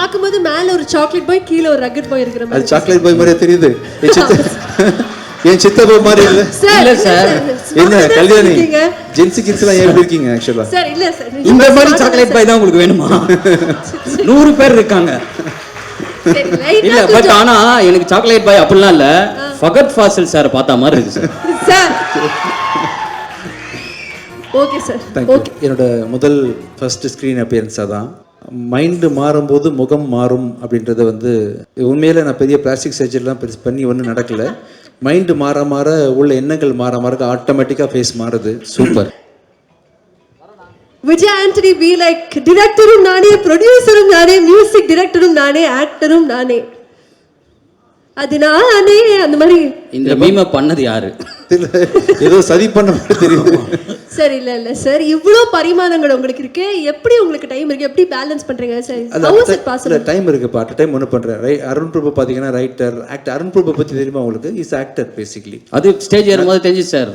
பாக்கும்போது மேல ஒரு சாக்லேட் பாய் கீழ ஒரு ரக்கட் பாய் இருக்கிற மாதிரி. அது சாக்லேட் பாய் மாதிரியே தெரியுது. என் சித்தப்பா மாதிரி இல்ல இல்ல சார். என்ன கல்யாணி ஜென்சி கிட்ஸ் எல்லாம் எப்படி இருக்கீங்க ஆக்சுவலா? சார் இல்ல சார். இந்த மாதிரி சாக்லேட் பாய் தான் உங்களுக்கு வேணுமா? 100 பேர் இருக்காங்க. இல்ல பட் ஆனா எனக்கு சாக்லேட் பாய் அப்படிலாம் இல்ல. ஃபகத் ஃபாசில் சார் பார்த்த மாதிரி இருக்கு sir. Sir okay sir. Okay. என்னோட முதல் ஃபர்ஸ்ட் ஸ்கிரீன் அப்பியரன்ஸ் அதான். மைண்டு மாறும்போது முகம் மாறும் அப்படின்றத வந்து உண்மையில நான் பெரிய பிளாஸ்டிக் சர்ஜரிலாம் பண்ணி ஒன்றும் நடக்கல. மைண்டு மாற மாற உள்ள எண்ணங்கள் மாற மாற ஆட்டோமேட்டிக்காக ஃபேஸ் மாறுது. Super. Vijay Antony be like டிரெக்டரும் நானே, ப்ரொடியூசரும் நானே, மியூசிக் டிரெக்டரும் நானே, ஆக்டரும் நானே. அது நானே அந்த மாதிரி. இந்த மீமை பண்ணது யாரு? ஏதோ சதி பண்ண மாதிரி தெரியுது. சார் இல்ல இல்ல சார், இவ்ளோ பரிமாணங்கள் உங்களுக்கு இருக்கு, எப்படி உங்களுக்கு டைம் இருக்கு, எப்படி பேலன்ஸ் பண்றீங்க sir? How is it possible? Time இருக்கு பாட்டு டைம் ஒன்று பண்றேன். அருண் பிரபு பாத்தீங்கன்னா ரைட்டர் ஆக்டர். அருண் பிரபு பத்தி தெரியுமா உங்களுக்கு? Is actor basically. அது ஸ்டேஜ் ஏறும்போது தெரிஞ்சு சார்.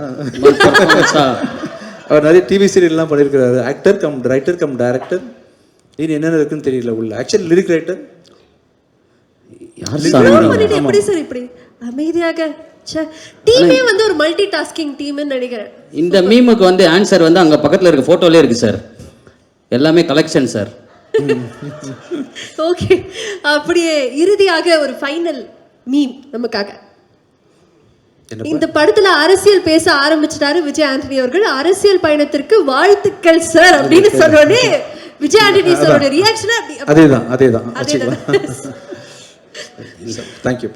அவர் நிறைய டிவி சீரியல்லாம் பண்ணியிருக்கிறாரு. Actor come writer cum director. இது என்னென்ன இருக்குன்னு தெரியல உள்ள. Actually lyric writer. எப்படி சார் இப்படி அமைதியாக? டீமே வந்து ஒரு மல்டி டாஸ்கிங் டீம்னு நினைக்கிறேன். இந்த மீமுக்கு வந்து ஆன்சர் வந்து அங்க பக்கத்துல இருக்க போட்டோலயே இருக்கு சார். எல்லாமே கலெக்ஷன் சார். ஓகே. அப்படியே இறுதியாக ஒரு ஃபைனல் மீம் நமக்காக. இந்த படத்துல அரசியல் பேச ஆரம்பிச்சிட்டாரு விஜய் ஆண்டனி அவர்கள். அரசியல் பயணத்திற்கு வாழ்த்துக்கள் சார் அப்படின்னு சொன்னோடனே விஜய் ஆண்டனி சாரோட ரியாக்ஷன் அதேதான். Thank you.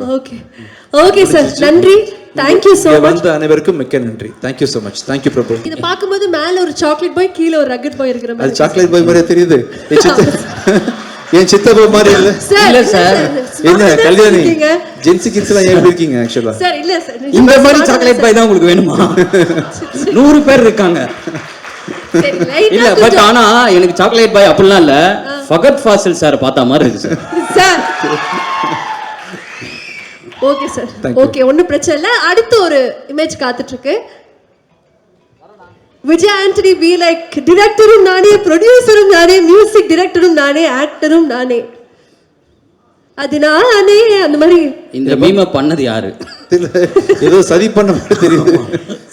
Okay sir. நன்றி. Thank you so much. வந்த அனைவருக்கும் மிக்க நன்றி. Thank you so much. Thank you பிரபு. இத பாக்கும்போது மேல ஒரு சாக்லேட் பாய் கீழ ஒரு ரக்கட் பாய் இருக்கிற மாதிரி. அது சாக்லேட் பாய் மாதிரியே தெரியுது. என் சித்தப்பா மாதிரி இல்ல இல்ல சார். என்ன கல்யாணி ஜென்சி கிட்ஸ் எல்லாம் எப்படி இருக்கீங்க ஆக்சுவலா? சார் இல்ல சார். இந்த மாதிரி சாக்லேட் பாய் தான் உங்களுக்கு வேணுமா? 100 பேர் இருக்காங்க. இல்ல பட் ஆனா எனக்கு சாக்லேட் பாய் அப்படிலாம் இல்ல. ஃபகத் ஃபாசில் சார் பார்த்த மாதிரி இருக்கு sir. Sir okay sir. Okay, ஒன்றும் பிரச்சனை இல்லை. அடுத்து ஒரு இமேஜ் காத்துட்டு இருக்கு. விஜய் ஆண்டனி பி லைக் டிரெக்டரும் நானே, ப்ரொடியூசரும் நானே, மியூசிக் டிரெக்டரும் நானே, ஆக்டரும் நானே. அது நானே அந்த மாதிரி. இந்த மீமை பண்ணது யாரு? ஏதோ சதி பண்ண மாதிரி தெரியுது.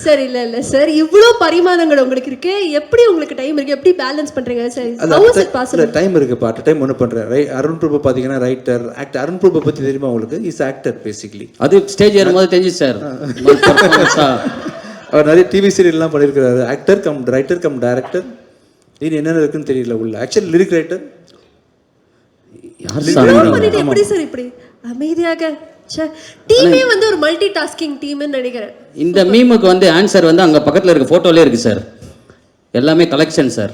சார் இல்ல இல்ல சார், இவ்ளோ பரிமாணங்கள் உங்களுக்கு இருக்கு, எப்படி உங்களுக்கு டைம் இருக்கு, எப்படி பேலன்ஸ் பண்றீங்க sir? How is it possible? Time இருக்கு பாட்டு டைம் ஒன்று பண்றேன். அருண் பிரபு பாத்தீங்கன்னா ரைட்டர் ஆக்டர். அருண் பிரபு பத்தி தெரியுமா உங்களுக்கு? Is actor basically. அது ஸ்டேஜ் ஏறும்போது தெரிஞ்சு சார். அவர் நிறைய டிவி சீரியல்லாம் பண்ணியிருக்கிறாரு. Actor come writer cum director. இது என்னென்ன இருக்குன்னு தெரியல உள்ள. Actually lyric writer. எப்படி சார் இப்படி அமைதியாக? டீமே வந்து ஒரு மல்டி டாஸ்கிங் டீம்னு நினைக்கிறேன். இந்த மீமுக்கு வந்து ஆன்சர் வந்து அங்க பக்கத்துல இருக்க போட்டோலயே இருக்கு சார். எல்லாமே கலெக்ஷன் சார்.